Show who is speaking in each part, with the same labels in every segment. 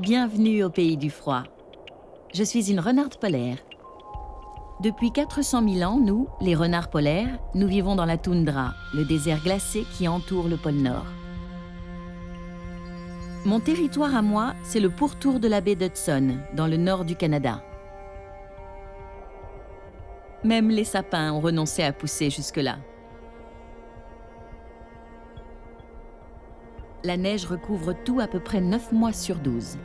Speaker 1: Bienvenue au pays du froid. Je suis une renarde polaire. Depuis 400 000 ans, nous, les renards polaires, nous vivons dans la toundra, le désert glacé qui entoure le pôle Nord. Mon territoire à moi, c'est le pourtour de la baie d'Hudson, dans le nord du Canada. Même les sapins ont renoncé à pousser jusque-là. La neige recouvre tout à peu près 9 mois sur 12.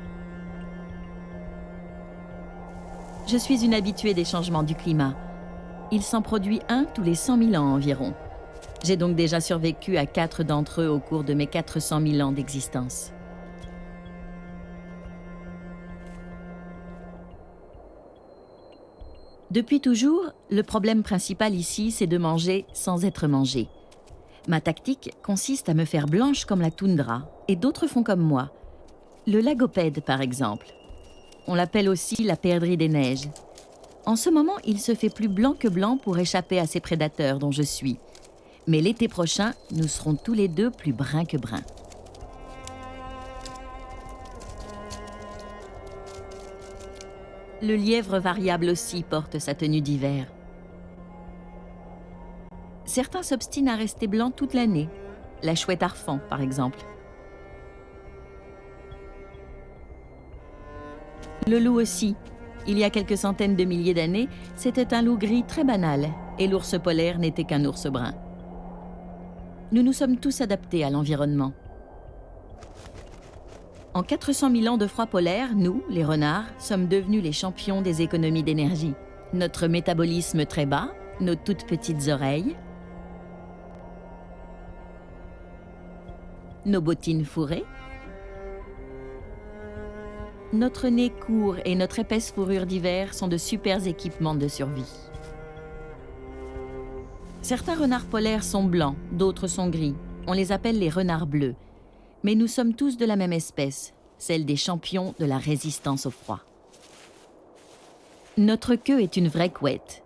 Speaker 1: Je suis une habituée des changements du climat. Il s'en produit un tous les 100 000 ans environ. J'ai donc déjà survécu à 4 d'entre eux au cours de mes 400 000 ans d'existence. Depuis toujours, le problème principal ici, c'est de manger sans être mangé. Ma tactique consiste à me faire blanche comme la toundra, et d'autres font comme moi. Le lagopède, par exemple. On l'appelle aussi la perdrix des neiges. En ce moment, il se fait plus blanc que blanc pour échapper à ces prédateurs dont je suis. Mais l'été prochain, nous serons tous les deux plus bruns que bruns. Le lièvre variable aussi porte sa tenue d'hiver. Certains s'obstinent à rester blancs toute l'année. La chouette arfan, par exemple. Le loup aussi. Il y a quelques centaines de milliers d'années, c'était un loup gris très banal, et l'ours polaire n'était qu'un ours brun. Nous nous sommes tous adaptés à l'environnement. En 400 000 ans de froid polaire, nous, les renards, sommes devenus les champions des économies d'énergie. Notre métabolisme très bas, nos toutes petites oreilles, nos bottines fourrées, notre nez court et notre épaisse fourrure d'hiver sont de super équipements de survie. Certains renards polaires sont blancs, d'autres sont gris. On les appelle les renards bleus. Mais nous sommes tous de la même espèce, celle des champions de la résistance au froid. Notre queue est une vraie couette.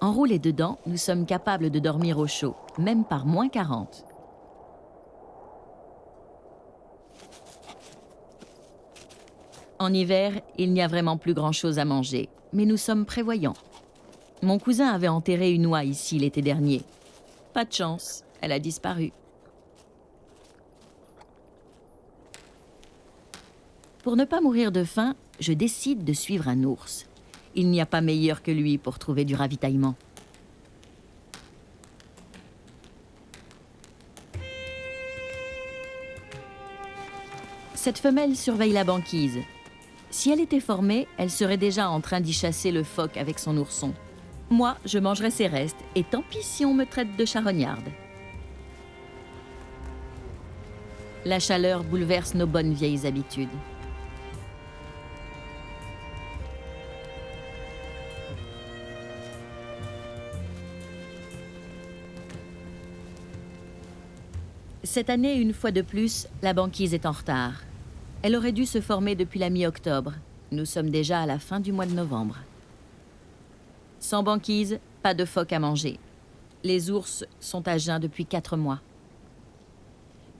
Speaker 1: Enroulés dedans, nous sommes capables de dormir au chaud, même par moins 40. En hiver, il n'y a vraiment plus grand-chose à manger, mais nous sommes prévoyants. Mon cousin avait enterré une oie ici l'été dernier. Pas de chance, elle a disparu. Pour ne pas mourir de faim, je décide de suivre un ours. Il n'y a pas meilleur que lui pour trouver du ravitaillement. Cette femelle surveille la banquise. Si elle était formée, elle serait déjà en train d'y chasser le phoque avec son ourson. Moi, je mangerais ses restes, et tant pis si on me traite de charognarde. La chaleur bouleverse nos bonnes vieilles habitudes. Cette année, une fois de plus, la banquise est en retard. Elle aurait dû se former depuis la mi-octobre. Nous sommes déjà à la fin du mois de novembre. Sans banquise, pas de phoque à manger. Les ours sont à jeun depuis 4 mois.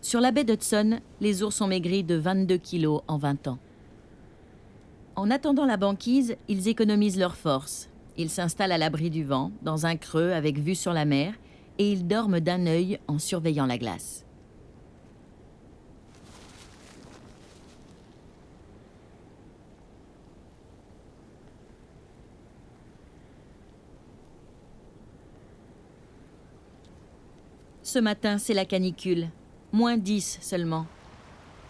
Speaker 1: Sur la baie d'Hudson, les ours ont maigri de 22 kilos en 20 ans. En attendant la banquise, ils économisent leurs forces. Ils s'installent à l'abri du vent, dans un creux avec vue sur la mer, et ils dorment d'un œil en surveillant la glace. Ce matin, c'est la canicule. Moins 10 seulement.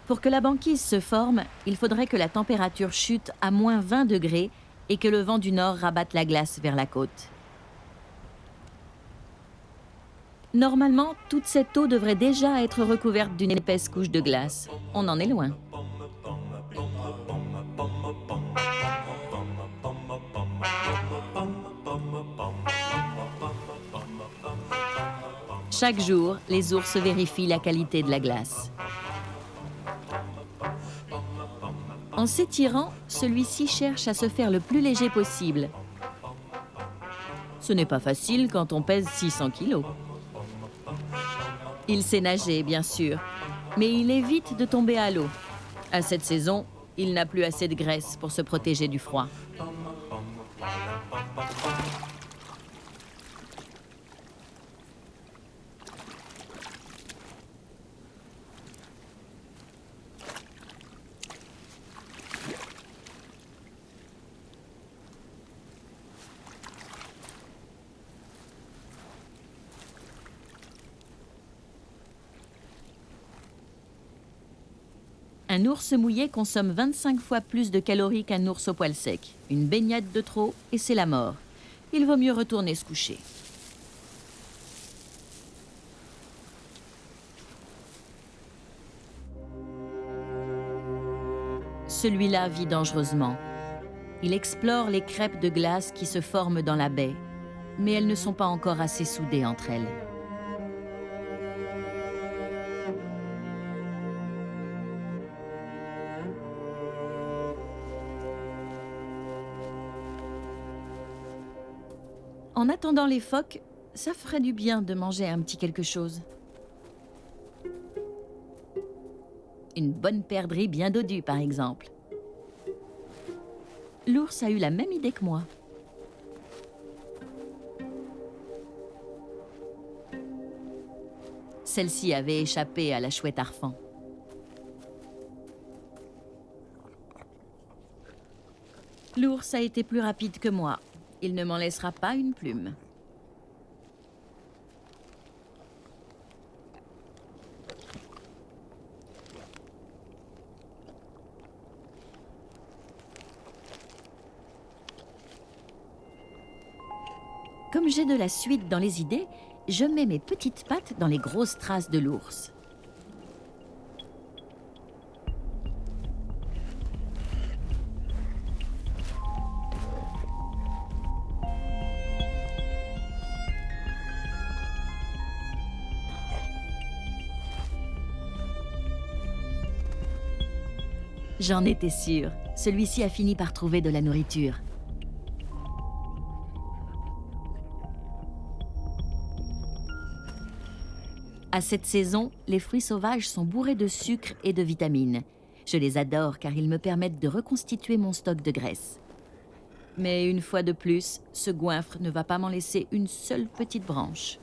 Speaker 1: Pour que la banquise se forme, il faudrait que la température chute à moins 20 degrés et que le vent du nord rabatte la glace vers la côte. Normalement, toute cette eau devrait déjà être recouverte d'une épaisse couche de glace. On en est loin. Chaque jour, les ours vérifient la qualité de la glace. En s'étirant, celui-ci cherche à se faire le plus léger possible. Ce n'est pas facile quand on pèse 600 kilos. Il sait nager, bien sûr, mais il évite de tomber à l'eau. À cette saison, Il n'a plus assez de graisse pour se protéger du froid. Un ours mouillé consomme 25 fois plus de calories qu'un ours au poil sec. Une baignade de trop et c'est la mort. Il vaut mieux retourner se coucher. Celui-là vit dangereusement. Il explore les crêpes de glace qui se forment dans la baie, mais elles ne sont pas encore assez soudées entre elles. En attendant les phoques, ça ferait du bien de manger un petit quelque chose. Une bonne perdrix bien dodue, par exemple. L'ours a eu la même idée que moi. Celle-ci avait échappé à la chouette Arfan. L'ours a été plus rapide que moi. Il ne m'en laissera pas une plume. Comme j'ai de la suite dans les idées, je mets mes petites pattes dans les grosses traces de l'ours. J'en étais sûre. Celui-ci a fini par trouver de la nourriture. À cette saison, les fruits sauvages sont bourrés de sucre et de vitamines. Je les adore car ils me permettent de reconstituer mon stock de graisse. Mais une fois de plus, ce goinfre ne va pas m'en laisser une seule petite branche.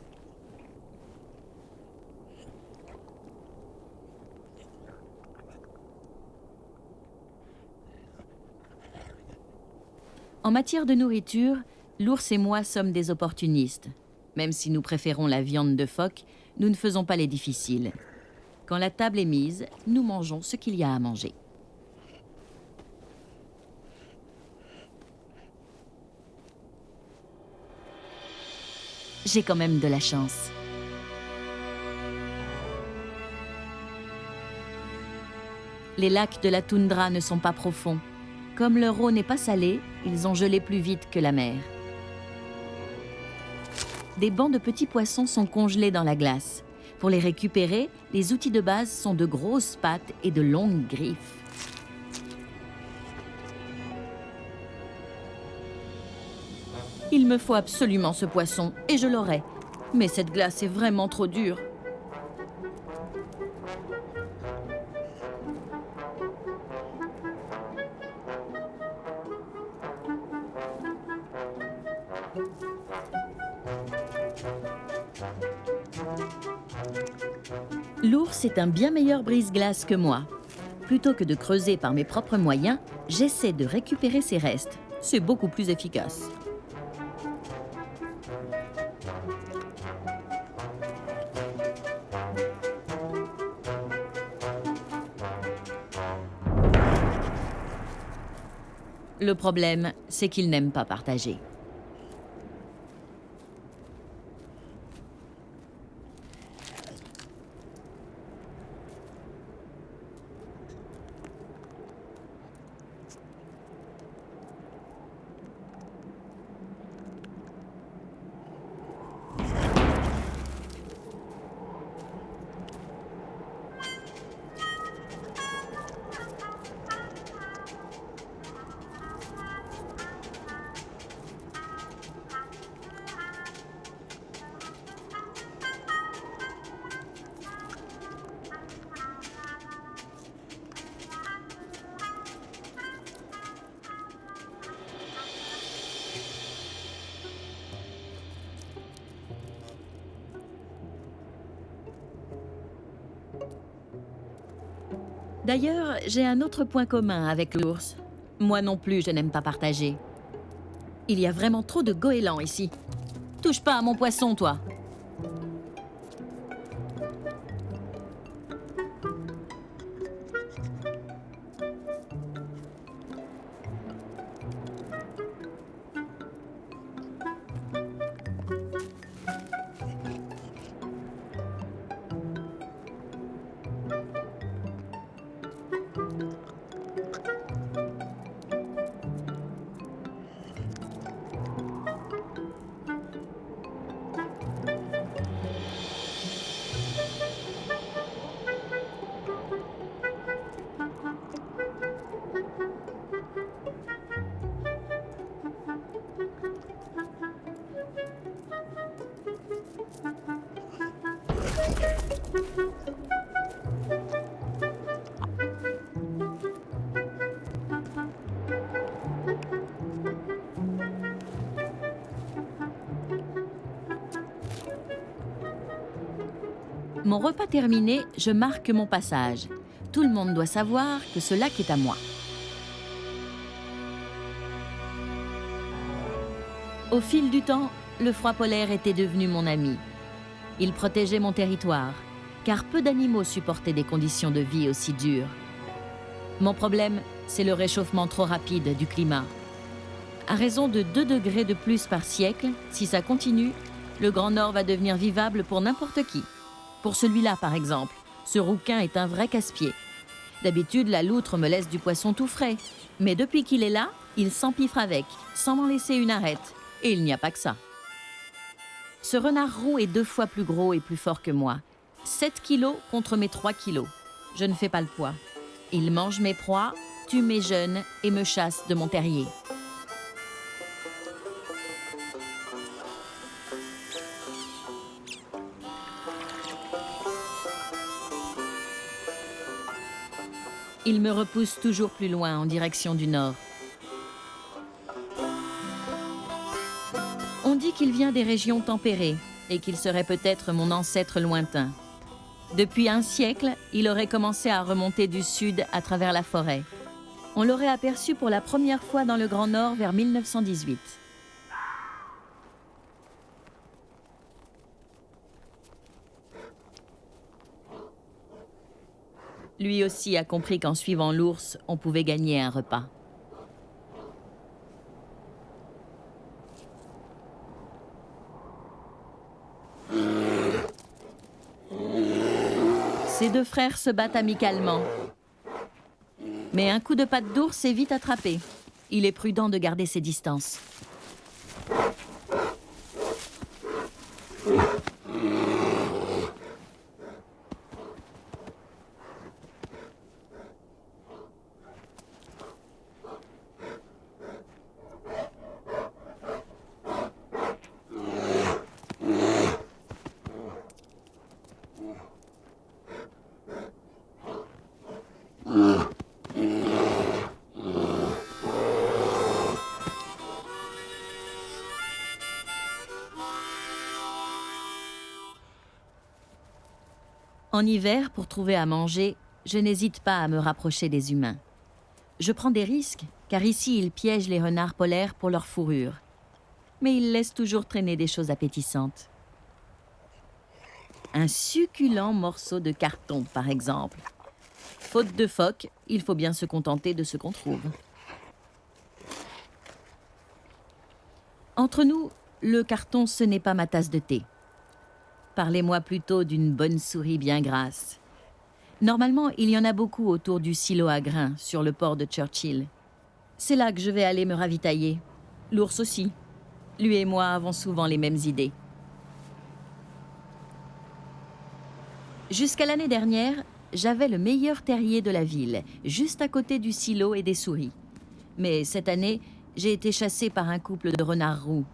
Speaker 1: En matière de nourriture, l'ours et moi sommes des opportunistes. Même si nous préférons la viande de phoque, nous ne faisons pas les difficiles. Quand la table est mise, nous mangeons ce qu'il y a à manger. J'ai quand même de la chance. Les lacs de la toundra ne sont pas profonds. Comme leur eau n'est pas salée, ils ont gelé plus vite que la mer. Des bancs de petits poissons sont congelés dans la glace. Pour les récupérer, les outils de base sont de grosses pattes et de longues griffes. Il me faut absolument ce poisson, et je l'aurai. Mais cette glace est vraiment trop dure. L'ours est un bien meilleur brise-glace que moi. Plutôt que de creuser par mes propres moyens, j'essaie de récupérer ses restes. C'est beaucoup plus efficace. Le problème, c'est qu'il n'aime pas partager. D'ailleurs, j'ai un autre point commun avec l'ours. Moi non plus, je n'aime pas partager. Il y a vraiment trop de goélands ici. Touche pas à mon poisson, toi. Mon repas terminé, je marque mon passage. Tout le monde doit savoir que ce lac est à moi. Au fil du temps, le froid polaire était devenu mon ami. Il protégeait mon territoire, car peu d'animaux supportaient des conditions de vie aussi dures. Mon problème, c'est le réchauffement trop rapide du climat. À raison de 2 degrés de plus par siècle, si ça continue, le Grand Nord va devenir vivable pour n'importe qui. Pour celui-là, par exemple, ce rouquin est un vrai casse-pied. D'habitude, la loutre me laisse du poisson tout frais. Mais depuis qu'il est là, il s'empiffre avec, sans m'en laisser une arrête. Et il n'y a pas que ça. Ce renard roux est 2 fois plus gros et plus fort que moi. 7 kilos contre mes 3 kilos. Je ne fais pas le poids. Il mange mes proies, tue mes jeunes et me chasse de mon terrier. Il me repousse toujours plus loin en direction du nord. On dit qu'il vient des régions tempérées et qu'il serait peut-être mon ancêtre lointain. Depuis un siècle, il aurait commencé à remonter du sud à travers la forêt. On l'aurait aperçu pour la première fois dans le Grand Nord vers 1918. Lui aussi a compris qu'en suivant l'ours, on pouvait gagner un repas. Ces 2 frères se battent amicalement. Mais un coup de patte d'ours est vite attrapé. Il est prudent de garder ses distances. En hiver, pour trouver à manger, je n'hésite pas à me rapprocher des humains. Je prends des risques, car ici, ils piègent les renards polaires pour leur fourrure. Mais ils laissent toujours traîner des choses appétissantes. Un succulent morceau de carton, par exemple. Faute de phoque, il faut bien se contenter de ce qu'on trouve. Entre nous, le carton, ce n'est pas ma tasse de thé. Parlez-moi plutôt d'une bonne souris bien grasse. Normalement, il y en a beaucoup autour du silo à grains, sur le port de Churchill. C'est là que je vais aller me ravitailler. L'ours aussi. Lui et moi avons souvent les mêmes idées. Jusqu'à l'année dernière, j'avais le meilleur terrier de la ville, juste à côté du silo et des souris. Mais cette année, j'ai été chassée par un couple de renards roux.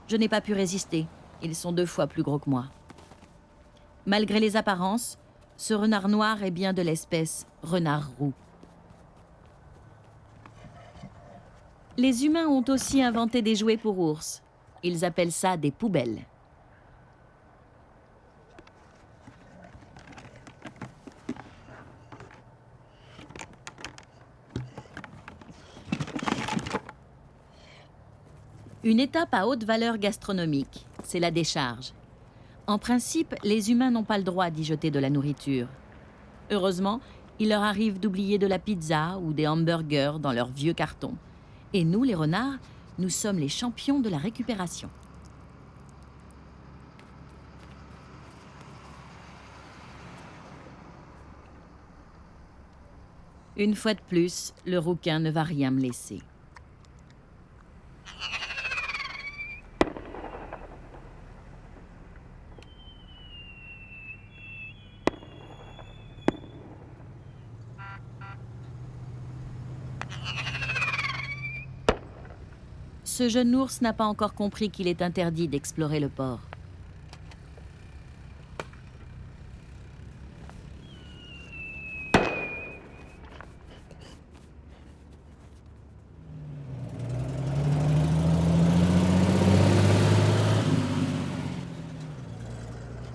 Speaker 1: Je n'ai pas pu résister. Ils sont 2 fois plus gros que moi. Malgré les apparences, ce renard noir est bien de l'espèce renard roux. Les humains ont aussi inventé des jouets pour ours. Ils appellent ça des poubelles. Une étape à haute valeur gastronomique, c'est la décharge. En principe, les humains n'ont pas le droit d'y jeter de la nourriture. Heureusement, il leur arrive d'oublier de la pizza ou des hamburgers dans leurs vieux cartons. Et nous, les renards, nous sommes les champions de la récupération. Une fois de plus, le rouquin ne va rien me laisser. Ce jeune ours n'a pas encore compris qu'il est interdit d'explorer le port.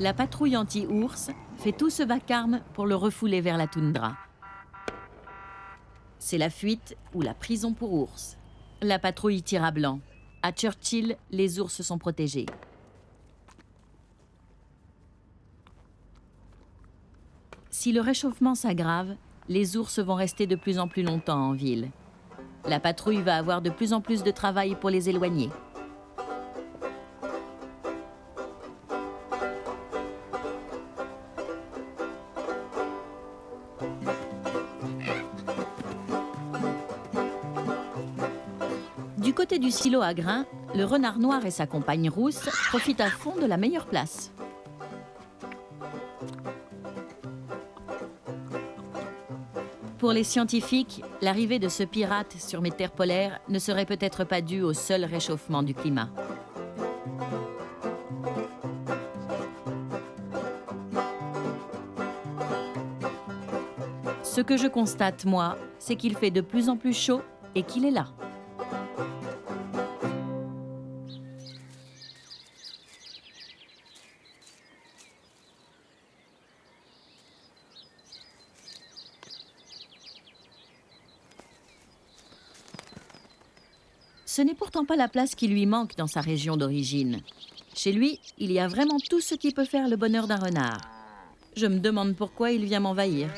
Speaker 1: La patrouille anti-ours fait tout ce vacarme pour le refouler vers la toundra. C'est la fuite ou la prison pour ours. La patrouille tire à blanc. À Churchill, les ours sont protégés. Si le réchauffement s'aggrave, les ours vont rester de plus en plus longtemps en ville. La patrouille va avoir de plus en plus de travail pour les éloigner. Du côté du silo à grains, le renard noir et sa compagne rousse profitent à fond de la meilleure place. Pour les scientifiques, l'arrivée de ce pirate sur mes terres polaires ne serait peut-être pas due au seul réchauffement du climat. Ce que je constate, moi, c'est qu'il fait de plus en plus chaud et qu'il est là. Ce n'est pourtant pas la place qui lui manque dans sa région d'origine. Chez lui, il y a vraiment tout ce qui peut faire le bonheur d'un renard. Je me demande pourquoi il vient m'envahir.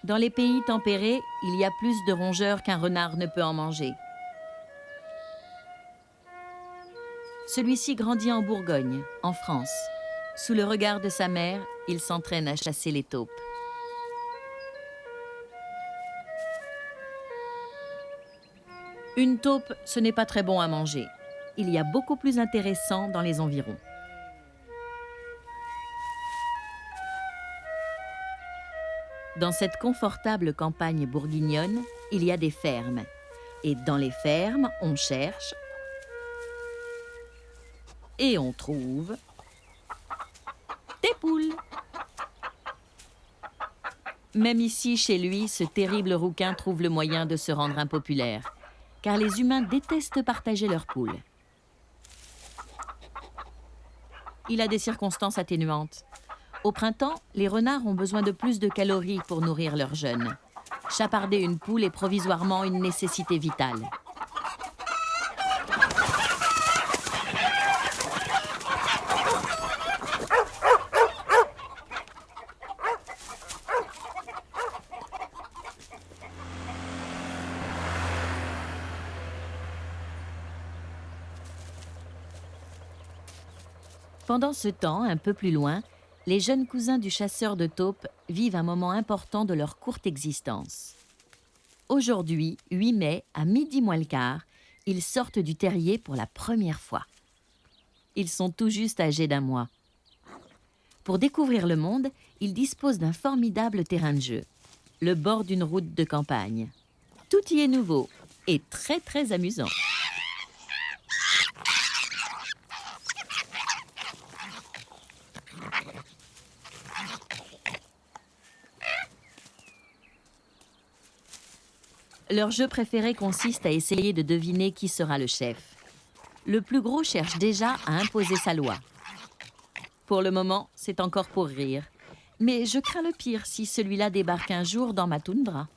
Speaker 1: Dans les pays tempérés, il y a plus de rongeurs qu'un renard ne peut en manger. Celui-ci grandit en Bourgogne, en France. Sous le regard de sa mère, il s'entraîne à chasser les taupes. Une taupe, ce n'est pas très bon à manger. Il y a beaucoup plus intéressant dans les environs. Dans cette confortable campagne bourguignonne, il y a des fermes. Et dans les fermes, on cherche et on trouve des poules. Même ici, chez lui, ce terrible rouquin trouve le moyen de se rendre impopulaire, car les humains détestent partager leurs poules. Il a des circonstances atténuantes. Au printemps, les renards ont besoin de plus de calories pour nourrir leurs jeunes. Chaparder une poule est provisoirement une nécessité vitale. Pendant ce temps, un peu plus loin, les jeunes cousins du chasseur de taupes vivent un moment important de leur courte existence. Aujourd'hui, 8 mai, à midi moins le quart, ils sortent du terrier pour la première fois. Ils sont tout juste âgés d'1 mois. Pour découvrir le monde, ils disposent d'un formidable terrain de jeu, le bord d'une route de campagne. Tout y est nouveau et très très amusant. Leur jeu préféré consiste à essayer de deviner qui sera le chef. Le plus gros cherche déjà à imposer sa loi. Pour le moment, c'est encore pour rire. Mais je crains le pire si celui-là débarque un jour dans ma toundra.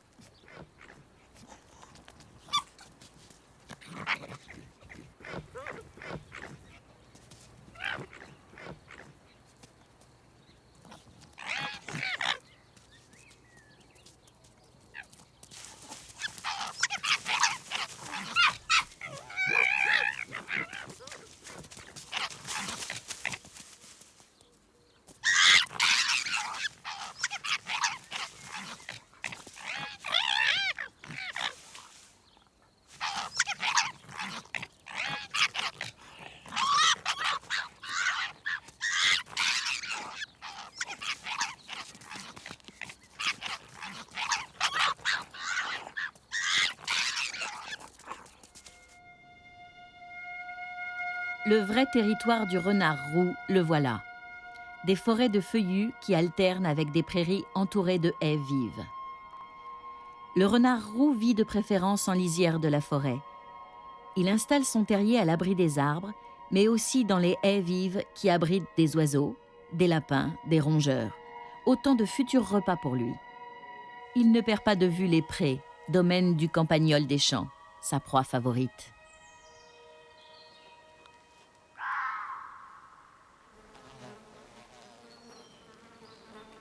Speaker 1: Le vrai territoire du renard roux, le voilà. Des forêts de feuillus qui alternent avec des prairies entourées de haies vives. Le renard roux vit de préférence en lisière de la forêt. Il installe son terrier à l'abri des arbres, mais aussi dans les haies vives qui abritent des oiseaux, des lapins, des rongeurs. Autant de futurs repas pour lui. Il ne perd pas de vue les prés, domaine du campagnol des champs, sa proie favorite.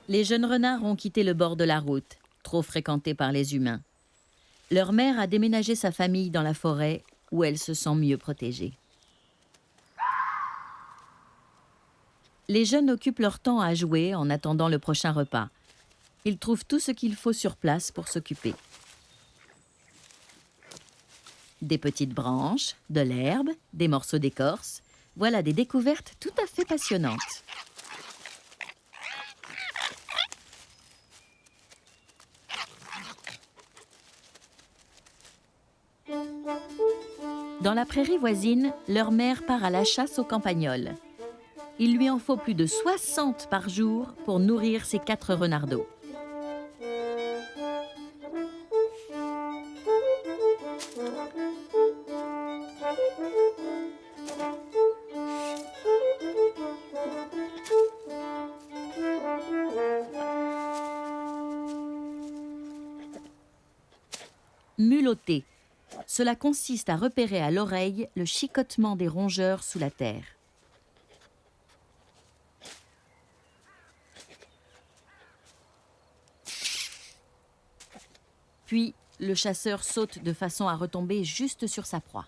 Speaker 1: Les jeunes renards ont quitté le bord de la route, trop fréquenté par les humains. Leur mère a déménagé sa famille dans la forêt, où elle se sent mieux protégée. Les jeunes occupent leur temps à jouer en attendant le prochain repas. Ils trouvent tout ce qu'il faut sur place pour s'occuper. Des petites branches, de l'herbe, des morceaux d'écorce. Voilà des découvertes tout à fait passionnantes. Dans la prairie voisine, leur mère part à la chasse aux campagnols. Il lui en faut plus de 60 par jour pour nourrir ses 4 renardeaux. Mulotter. Cela consiste à repérer à l'oreille le chicotement des rongeurs sous la terre. Puis, le chasseur saute de façon à retomber juste sur sa proie.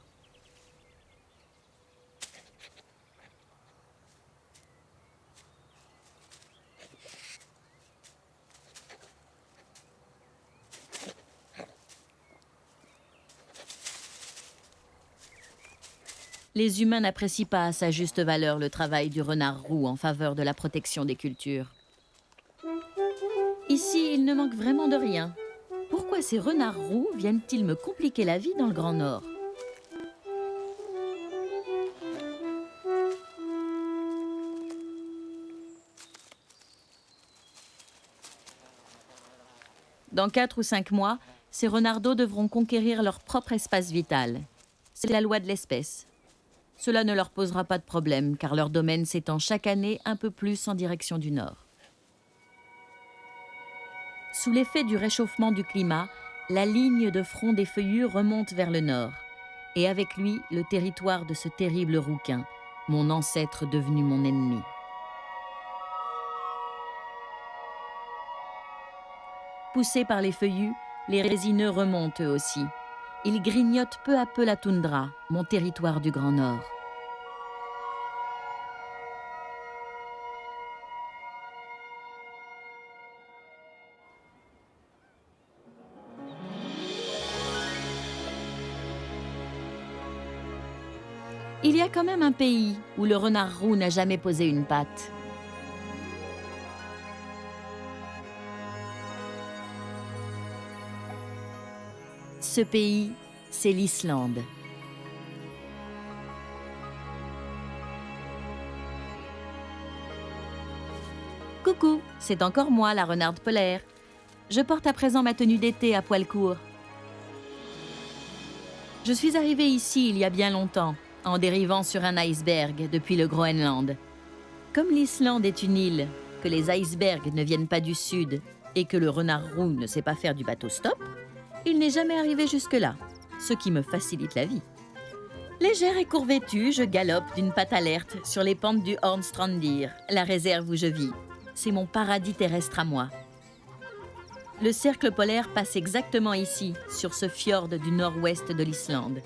Speaker 1: Les humains n'apprécient pas à sa juste valeur le travail du renard roux en faveur de la protection des cultures. Ici, il ne manque vraiment de rien. Pourquoi ces renards roux viennent-ils me compliquer la vie dans le Grand Nord ? Dans 4 ou 5 mois, ces renardeaux devront conquérir leur propre espace vital. C'est la loi de l'espèce. Cela ne leur posera pas de problème, car leur domaine s'étend chaque année un peu plus en direction du nord. Sous l'effet du réchauffement du climat, la ligne de front des feuillus remonte vers le nord, et avec lui le territoire de ce terrible rouquin, mon ancêtre devenu mon ennemi. Poussés par les feuillus, les résineux remontent eux aussi. Ils grignotent peu à peu la toundra, mon territoire du Grand Nord. Il y a quand même un pays où le renard roux n'a jamais posé une patte. Ce pays, c'est l'Islande. Coucou, c'est encore moi, la renarde polaire. Je porte à présent ma tenue d'été à poils courts. Je suis arrivée ici il y a bien longtemps, en dérivant sur un iceberg depuis le Groenland. Comme l'Islande est une île, que les icebergs ne viennent pas du sud et que le renard roux ne sait pas faire du bateau stop, il n'est jamais arrivé jusque-là, ce qui me facilite la vie. Légère et courvêtue, je galope d'une patte alerte sur les pentes du Hornstrandir, la réserve où je vis. C'est mon paradis terrestre à moi. Le cercle polaire passe exactement ici, sur ce fjord du nord-ouest de l'Islande.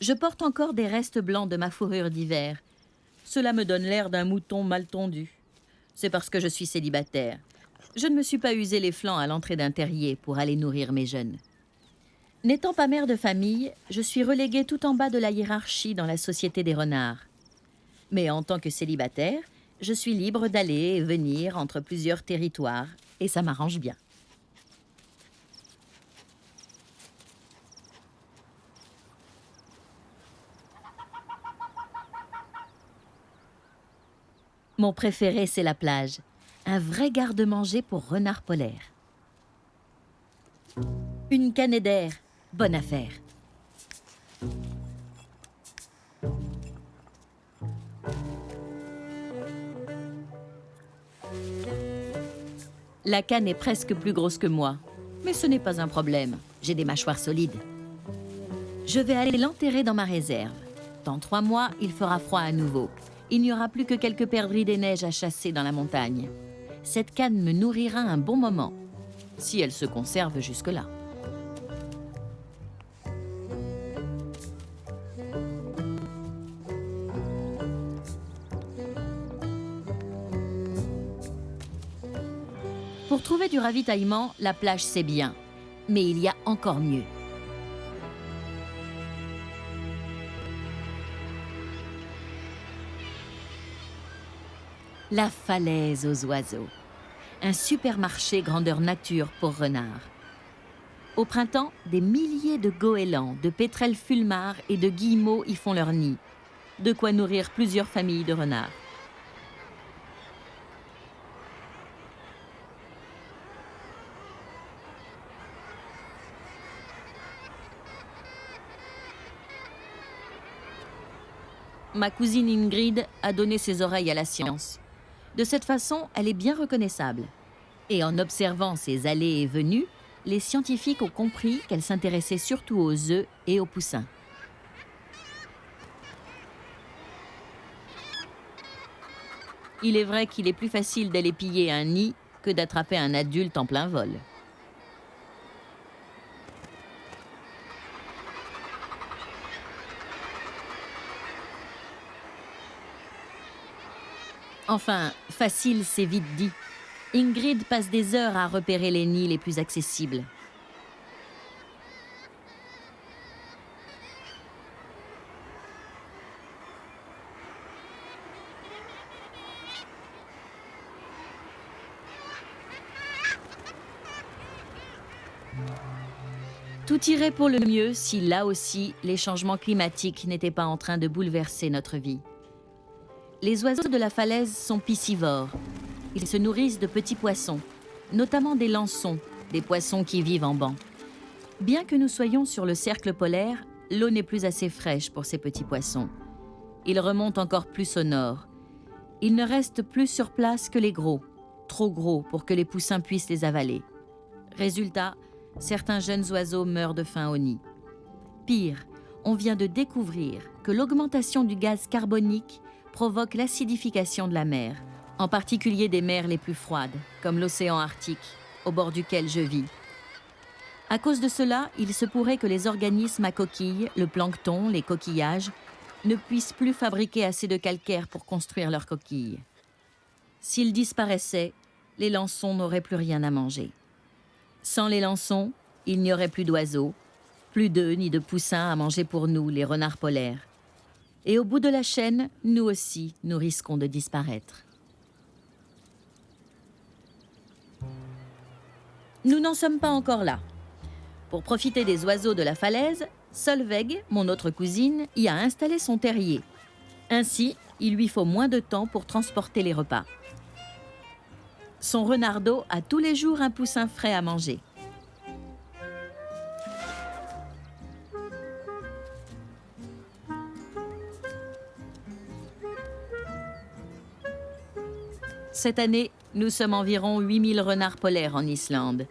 Speaker 1: Je porte encore des restes blancs de ma fourrure d'hiver. Cela me donne l'air d'un mouton mal tondu. C'est parce que je suis célibataire. Je ne me suis pas usé les flancs à l'entrée d'un terrier pour aller nourrir mes jeunes. N'étant pas mère de famille, je suis reléguée tout en bas de la hiérarchie dans la société des renards. Mais en tant que célibataire, je suis libre d'aller et venir entre plusieurs territoires, et ça m'arrange bien. Mon préféré, c'est la plage. Un vrai garde-manger pour renard polaire. Une canette d'air, bonne affaire. La canne est presque plus grosse que moi, mais ce n'est pas un problème. J'ai des mâchoires solides. Je vais aller l'enterrer dans ma réserve. Dans 3 mois, il fera froid à nouveau. Il n'y aura plus que quelques perdrix des neiges à chasser dans la montagne. Cette canne me nourrira un bon moment, si elle se conserve jusque-là. Pour trouver du ravitaillement, la plage c'est bien, mais il y a encore mieux. La falaise aux oiseaux. Un supermarché grandeur nature pour renards. Au printemps, des milliers de goélands, de pétrels fulmars et de guillemots y font leur nid. De quoi nourrir plusieurs familles de renards. Ma cousine Ingrid a donné ses oreilles à la science. De cette façon, elle est bien reconnaissable. Et en observant ses allées et venues, les scientifiques ont compris qu'elle s'intéressait surtout aux œufs et aux poussins. Il est vrai qu'il est plus facile d'aller piller un nid que d'attraper un adulte en plein vol. Enfin, facile, c'est vite dit. Ingrid passe des heures à repérer les nids les plus accessibles. Tout irait pour le mieux si, là aussi, les changements climatiques n'étaient pas en train de bouleverser notre vie. Les oiseaux de la falaise sont piscivores. Ils se nourrissent de petits poissons, notamment des lançons, des poissons qui vivent en banc. Bien que nous soyons sur le cercle polaire, l'eau n'est plus assez fraîche pour ces petits poissons. Ils remontent encore plus au nord. Il ne reste plus sur place que les gros, trop gros pour que les poussins puissent les avaler. Résultat, certains jeunes oiseaux meurent de faim au nid. Pire, on vient de découvrir que l'augmentation du gaz carbonique provoque l'acidification de la mer, en particulier des mers les plus froides, comme l'océan Arctique, au bord duquel je vis. À cause de cela, il se pourrait que les organismes à coquilles, le plancton, les coquillages, ne puissent plus fabriquer assez de calcaire pour construire leurs coquilles. S'ils disparaissaient, les lançons n'auraient plus rien à manger. Sans les lançons, il n'y aurait plus d'oiseaux, plus d'œufs ni de poussins à manger pour nous, les renards polaires. Et au bout de la chaîne, nous aussi, nous risquons de disparaître. Nous n'en sommes pas encore là. Pour profiter des oiseaux de la falaise, Solveig, mon autre cousine, y a installé son terrier. Ainsi, il lui faut moins de temps pour transporter les repas. Son renardeau a tous les jours un poussin frais à manger. Cette année, nous sommes environ 8000 renards polaires en Islande.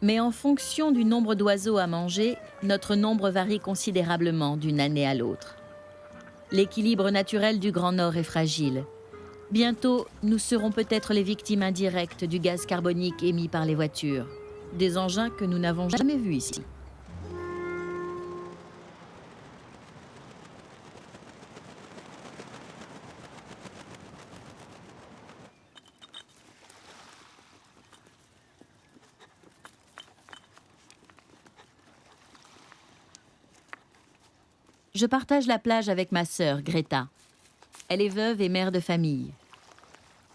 Speaker 1: Mais en fonction du nombre d'oiseaux à manger, notre nombre varie considérablement d'une année à l'autre. L'équilibre naturel du Grand Nord est fragile. Bientôt, nous serons peut-être les victimes indirectes du gaz carbonique émis par les voitures. Des engins que nous n'avons jamais vus ici. Je partage la plage avec ma sœur, Greta. Elle est veuve et mère de famille.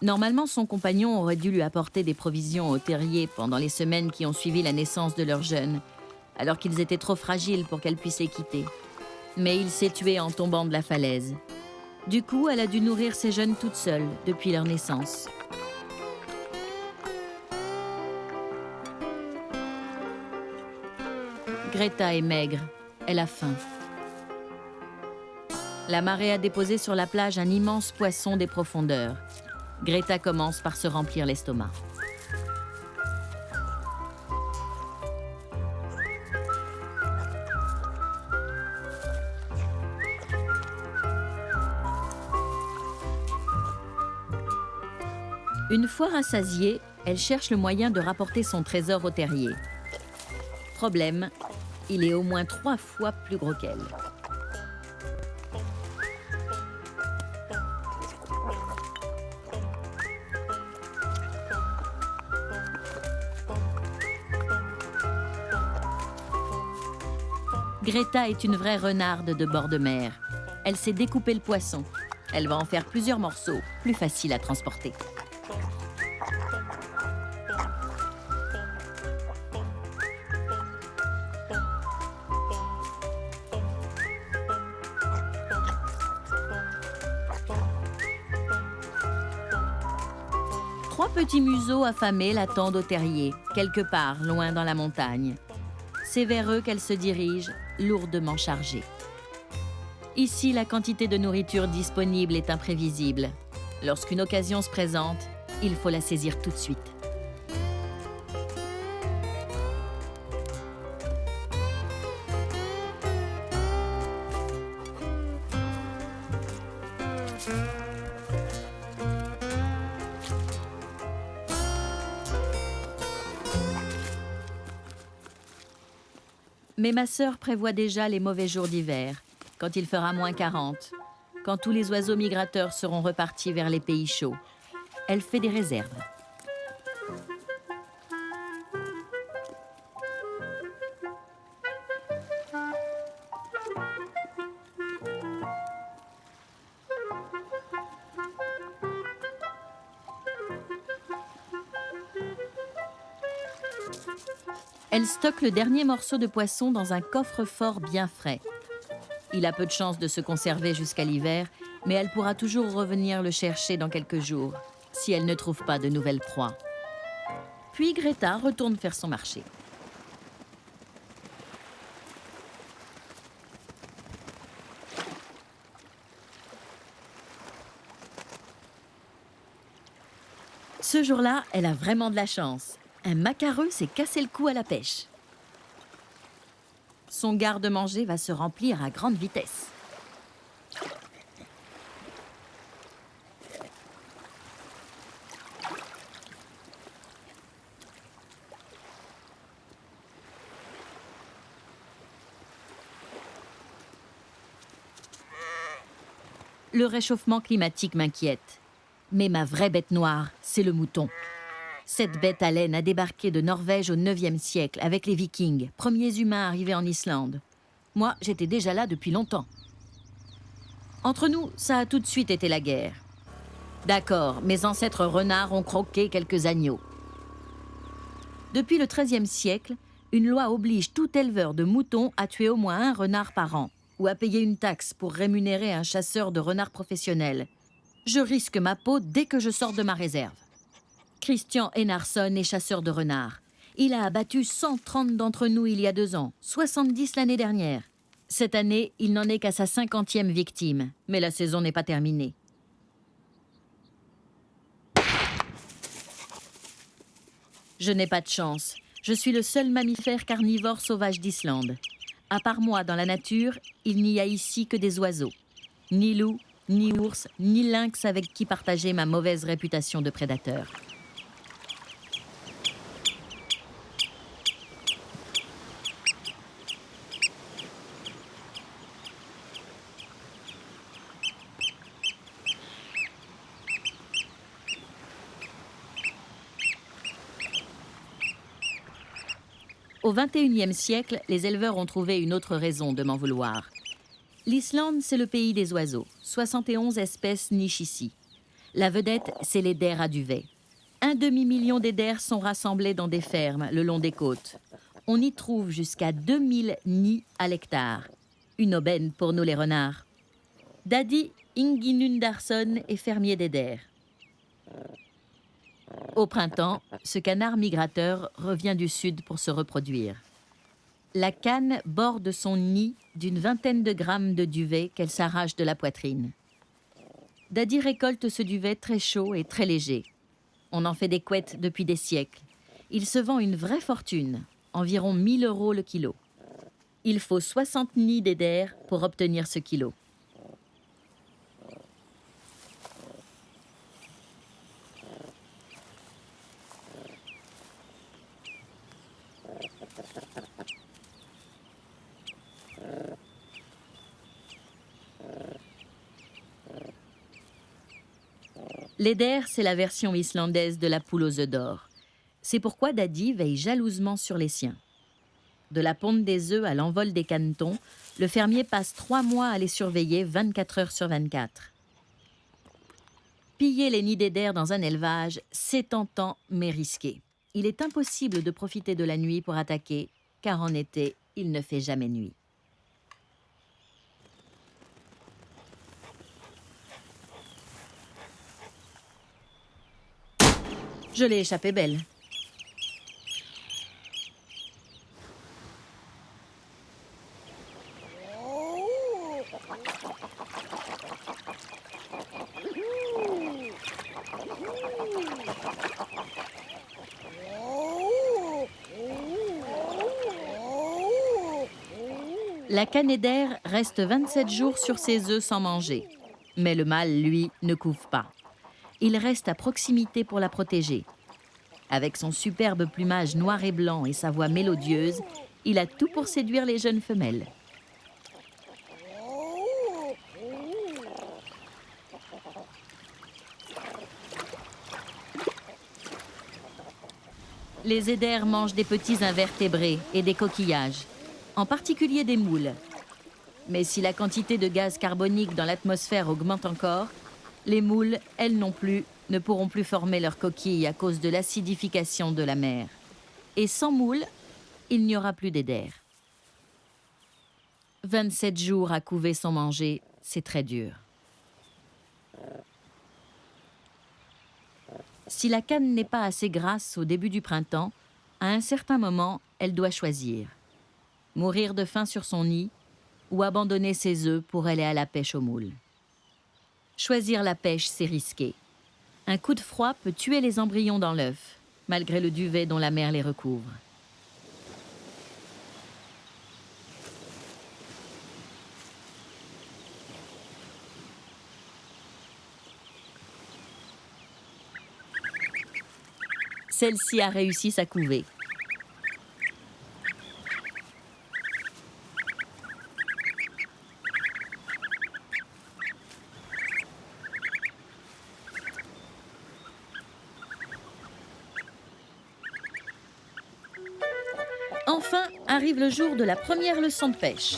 Speaker 1: Normalement, son compagnon aurait dû lui apporter des provisions au terrier pendant les semaines qui ont suivi la naissance de leur jeune, alors qu'ils étaient trop fragiles pour qu'elle puisse les quitter. Mais il s'est tué en tombant de la falaise. Du coup, elle a dû nourrir ses jeunes toute seule depuis leur naissance. Greta est maigre, elle a faim. La marée a déposé sur la plage un immense poisson des profondeurs. Greta commence par se remplir l'estomac. Une fois rassasiée, elle cherche le moyen de rapporter son trésor au terrier. Problème, il est au moins 3 fois plus gros qu'elle. Greta est une vraie renarde de bord de mer. Elle sait découper le poisson. Elle va en faire plusieurs morceaux, plus faciles à transporter. Trois petits museaux affamés l'attendent au terrier, quelque part loin dans la montagne. C'est vers eux qu'elle se dirige, lourdement chargée. Ici, la quantité de nourriture disponible est imprévisible. Lorsqu'une occasion se présente, il faut la saisir tout de suite. Mais ma sœur prévoit déjà les mauvais jours d'hiver, quand il fera moins 40, quand tous les oiseaux migrateurs seront repartis vers les pays chauds. Elle fait des réserves. Elle stocke le dernier morceau de poisson dans un coffre-fort bien frais. Il a peu de chances de se conserver jusqu'à l'hiver, mais elle pourra toujours revenir le chercher dans quelques jours, si elle ne trouve pas de nouvelles proies. Puis Greta retourne faire son marché. Ce jour-là, elle a vraiment de la chance. Un macareux s'est cassé le cou à la pêche. Son garde-manger va se remplir à grande vitesse. Le réchauffement climatique m'inquiète. Mais ma vraie bête noire, c'est le mouton. Cette bête à laine a débarqué de Norvège au IXe siècle avec les Vikings, premiers humains arrivés en Islande. Moi, j'étais déjà là depuis longtemps. Entre nous, ça a tout de suite été la guerre. D'accord, mes ancêtres renards ont croqué quelques agneaux. Depuis le XIIIe siècle, Une loi oblige tout éleveur de moutons à tuer au moins un renard par an ou à payer une taxe pour rémunérer un chasseur de renards professionnel. Je risque ma peau dès que je sors de ma réserve. Christian Enarsson est chasseur de renards. Il a abattu 130 d'entre nous il y a 2 ans, 70 l'année dernière. Cette année, il n'en est qu'à sa 50e victime, mais la saison n'est pas terminée. Je n'ai pas de chance. Je suis le seul mammifère carnivore sauvage d'Islande. À part moi, dans la nature, il n'y a ici que des oiseaux. Ni loups, ni ours, ni lynx avec qui partager ma mauvaise réputation de prédateur. Au XXIe siècle, les éleveurs ont trouvé une autre raison de m'en vouloir. L'Islande, c'est le pays des oiseaux. 71 espèces nichent ici. La vedette, c'est l'eider à duvet. 1 demi-million d'eiders sont rassemblés dans des fermes le long des côtes. On y trouve jusqu'à 2000 nids à l'hectare. Une aubaine pour nous les renards. Daddy Inginundarsson est fermier d'eider. Au printemps, ce canard migrateur revient du sud pour se reproduire. La canne borde son nid d'une 20aine de grammes de duvet qu'elle s'arrache de la poitrine. Daddy récolte ce duvet très chaud et très léger. On en fait des couettes depuis des siècles. Il se vend une vraie fortune, environ 1 000 € le kilo. Il faut 60 nids d'eider pour obtenir ce kilo. L'eider, c'est la version islandaise de la poule aux œufs d'or. C'est pourquoi Daddy veille jalousement sur les siens. De la ponte des œufs à l'envol des canetons, le fermier passe 3 mois à les surveiller 24 heures sur 24. Piller les nids d'eider dans un élevage, c'est tentant mais risqué. Il est impossible de profiter de la nuit pour attaquer, car en été, il ne fait jamais nuit. Je l'ai échappé belle. La canne eider reste 27 jours sur ses œufs sans manger. Mais le mâle, lui, ne couve pas. Il reste à proximité pour la protéger. Avec son superbe plumage noir et blanc et sa voix mélodieuse, il a tout pour séduire les jeunes femelles. Les eiders mangent des petits invertébrés et des coquillages, en particulier des moules. Mais si la quantité de gaz carbonique dans l'atmosphère augmente encore, les moules, elles non plus, ne pourront plus former leurs coquilles à cause de l'acidification de la mer. Et sans moules, il n'y aura plus d'eider. 27 jours à couver sans manger, c'est très dur. Si la canne n'est pas assez grasse au début du printemps, à un certain moment, elle doit choisir. Mourir de faim sur son nid ou abandonner ses œufs pour aller à la pêche aux moules. Choisir la pêche, c'est risqué. Un coup de froid peut tuer les embryons dans l'œuf, malgré le duvet dont la mer les recouvre. Celle-ci a réussi sa couvée. Enfin, arrive le jour de la première leçon de pêche.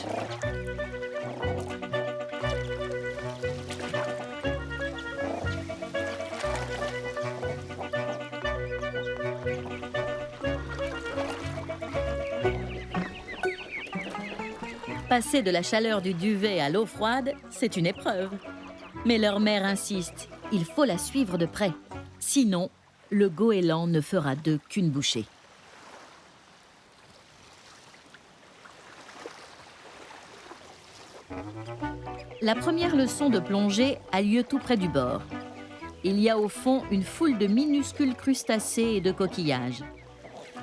Speaker 1: Passer de la chaleur du duvet à l'eau froide, c'est une épreuve. Mais leur mère insiste, il faut la suivre de près. Sinon, le goéland ne fera d'eux qu'une bouchée. La première leçon de plongée a lieu tout près du bord. Il y a au fond une foule de minuscules crustacés et de coquillages.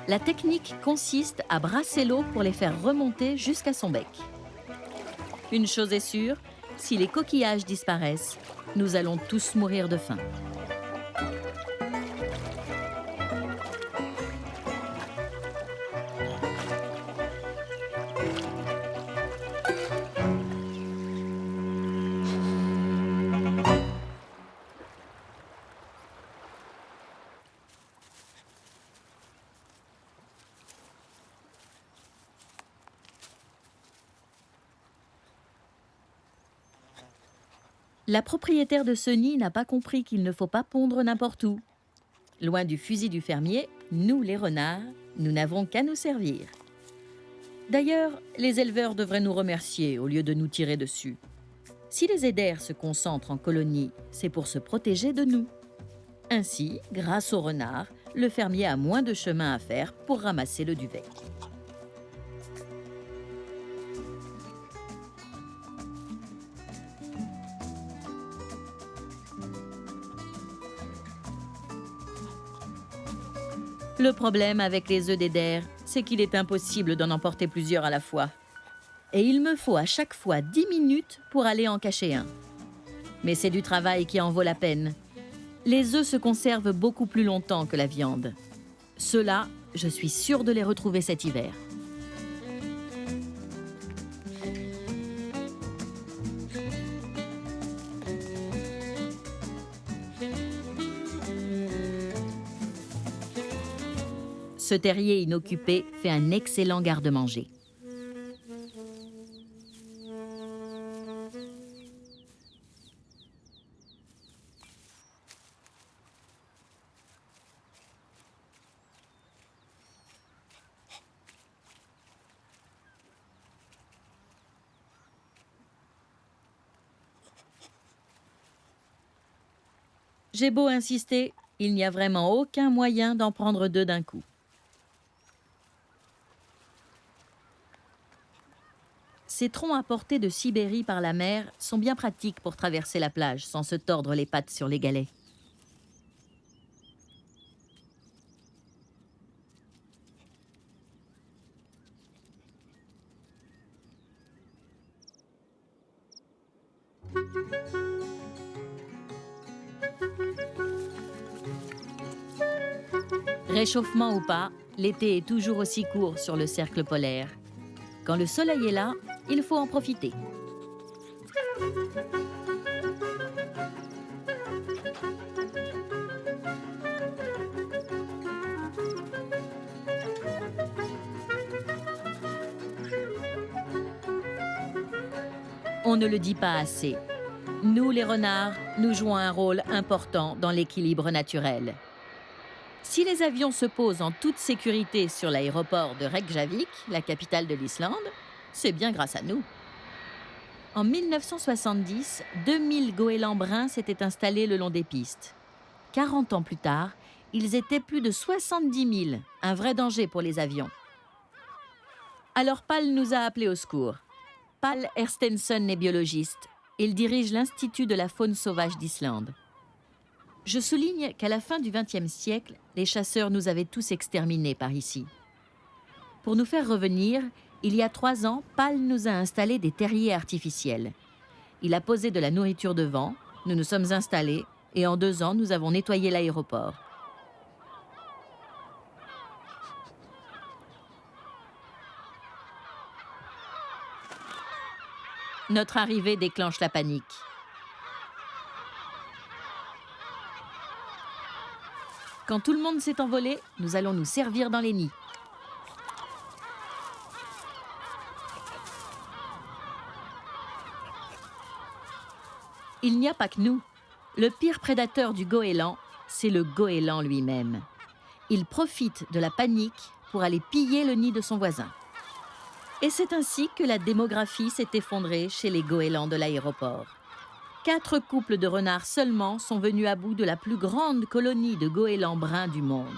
Speaker 1: La technique consiste à brasser l'eau pour les faire remonter jusqu'à son bec. Une chose est sûre, si les coquillages disparaissent, nous allons tous mourir de faim. La propriétaire de ce nid n'a pas compris qu'il ne faut pas pondre n'importe où. Loin du fusil du fermier, nous, les renards, nous n'avons qu'à nous servir. D'ailleurs, les éleveurs devraient nous remercier au lieu de nous tirer dessus. Si les éders se concentrent en colonies, c'est pour se protéger de nous. Ainsi, grâce aux renards, le fermier a moins de chemin à faire pour ramasser le duvet. Le problème avec les œufs d'éder, c'est qu'il est impossible d'en emporter plusieurs à la fois. Et il me faut à chaque fois 10 minutes pour aller en cacher un. Mais c'est du travail qui en vaut la peine. Les œufs se conservent beaucoup plus longtemps que la viande. Ceux-là, je suis sûre de les retrouver cet hiver. Ce terrier inoccupé fait un excellent garde-manger. J'ai beau insister, il n'y a vraiment aucun moyen d'en prendre deux d'un coup. Ces troncs apportés de Sibérie par la mer sont bien pratiques pour traverser la plage sans se tordre les pattes sur les galets. Réchauffement ou pas, l'été est toujours aussi court sur le cercle polaire. Quand le soleil est là, il faut en profiter. On ne le dit pas assez. Nous, les renards, nous jouons un rôle important dans l'équilibre naturel. Si les avions se posent en toute sécurité sur l'aéroport de Reykjavik, la capitale de l'Islande, c'est bien grâce à nous. En 1970, 2000 goélands bruns s'étaient installés le long des pistes. 40 ans plus tard, ils étaient plus de 70 000, un vrai danger pour les avions. Alors Pal nous a appelés au secours. Pal Erstenson est biologiste. Il dirige l'Institut de la faune sauvage d'Islande. Je souligne qu'à la fin du XXe siècle, les chasseurs nous avaient tous exterminés par ici. Pour nous faire revenir, il y a 3 ans, Pal nous a installé des terriers artificiels. Il a posé de la nourriture devant, nous nous sommes installés, et en 2 ans, nous avons nettoyé l'aéroport. Notre arrivée déclenche la panique. Quand tout le monde s'est envolé, nous allons nous servir dans les nids. Il n'y a pas que nous. Le pire prédateur du goéland, c'est le goéland lui-même. Il profite de la panique pour aller piller le nid de son voisin. Et c'est ainsi que la démographie s'est effondrée chez les goélands de l'aéroport. 4 couples de renards seulement sont venus à bout de la plus grande colonie de goélands bruns du monde.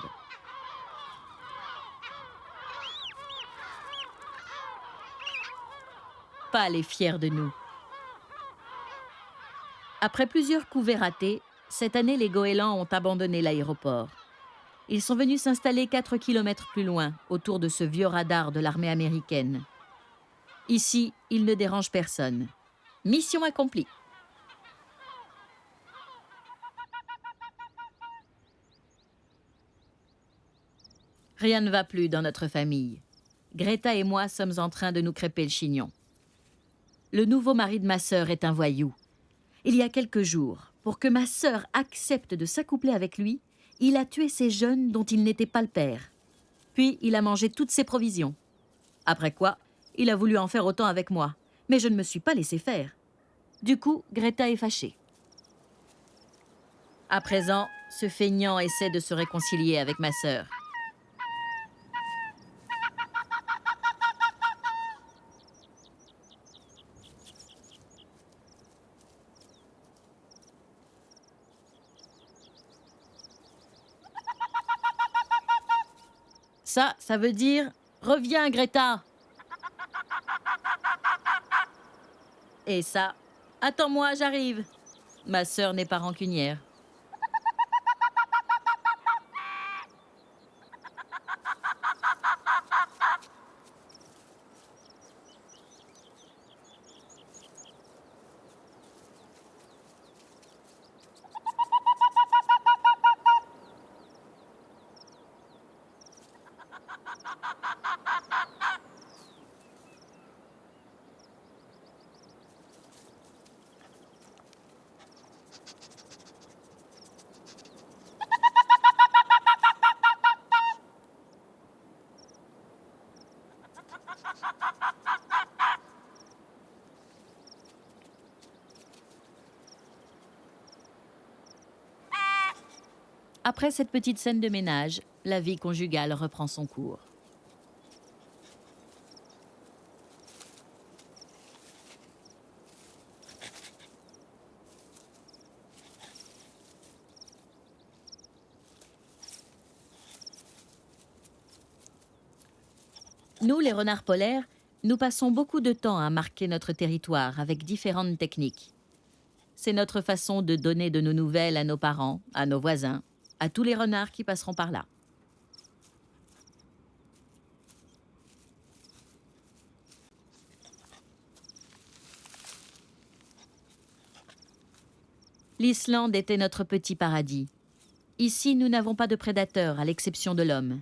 Speaker 1: Pas les fiers de nous. Après plusieurs couvées ratés, cette année, les goélands ont abandonné l'aéroport. Ils sont venus s'installer 4 kilomètres plus loin, autour de ce vieux radar de l'armée américaine. Ici, ils ne dérangent personne. Mission accomplie. Rien ne va plus dans notre famille. Greta et moi sommes en train de nous crêper le chignon. Le nouveau mari de ma sœur est un voyou. Il y a quelques jours, pour que ma sœur accepte de s'accoupler avec lui, il a tué ses jeunes dont il n'était pas le père. Puis il a mangé toutes ses provisions. Après quoi, il a voulu en faire autant avec moi, mais je ne me suis pas laissé faire. Du coup, Greta est fâchée. À présent, ce feignant essaie de se réconcilier avec ma sœur. Ça veut dire « Reviens, Greta !» Et ça, « Attends-moi, j'arrive !» Ma sœur n'est pas rancunière. Après cette petite scène de ménage, la vie conjugale reprend son cours. Nous, les renards polaires, nous passons beaucoup de temps à marquer notre territoire avec différentes techniques. C'est notre façon de donner de nos nouvelles à nos parents, à nos voisins, à tous les renards qui passeront par là. L'Islande était notre petit paradis. Ici, nous n'avons pas de prédateurs, à l'exception de l'homme.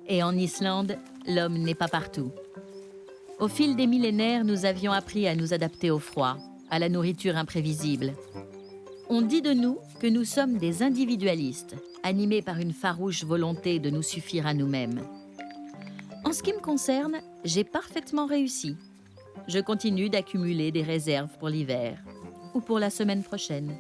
Speaker 1: Et en Islande, l'homme n'est pas partout. Au fil des millénaires, nous avions appris à nous adapter au froid, à la nourriture imprévisible. On dit de nous que nous sommes des individualistes, animés par une farouche volonté de nous suffire à nous-mêmes. En ce qui me concerne, j'ai parfaitement réussi. Je continue d'accumuler des réserves pour l'hiver ou pour la semaine prochaine.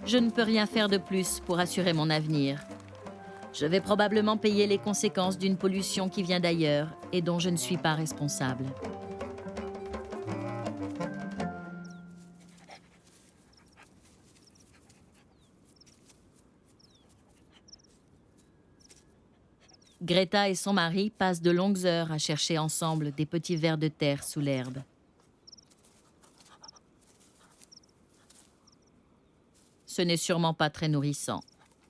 Speaker 1: Je ne peux rien faire de plus pour assurer mon avenir. Je vais probablement payer les conséquences d'une pollution qui vient d'ailleurs et dont je ne suis pas responsable. Greta et son mari passent de longues heures à chercher ensemble des petits vers de terre sous l'herbe. Ce n'est sûrement pas très nourrissant,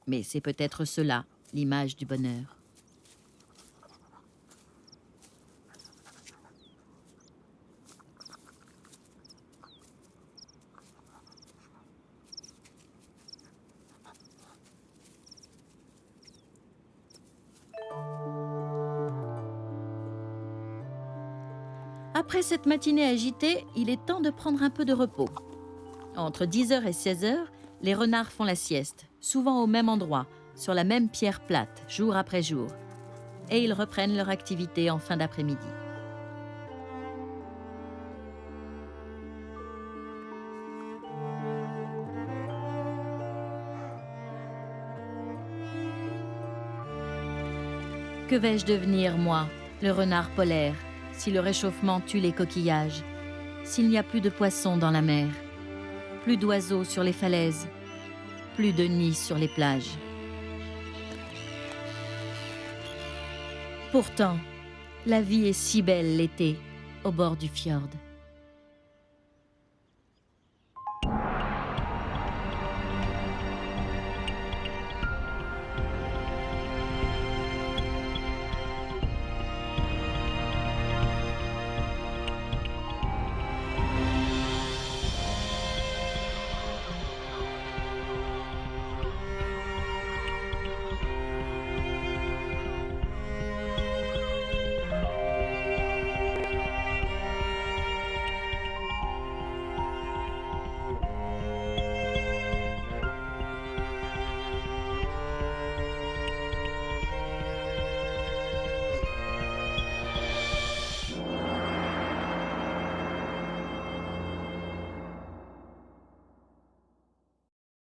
Speaker 1: mais c'est peut-être cela, l'image du bonheur. Après cette matinée agitée, il est temps de prendre un peu de repos. Entre 10h et 16h, les renards font la sieste, souvent au même endroit, sur la même pierre plate, jour après jour. et ils reprennent leur activité en fin d'après-midi. Que vais-je devenir, moi, le renard polaire, si le réchauffement tue les coquillages, s'il n'y a plus de poissons dans la mer, plus d'oiseaux sur les falaises, plus de nids sur les plages? Pourtant, la vie est si belle l'été, au bord du fjord.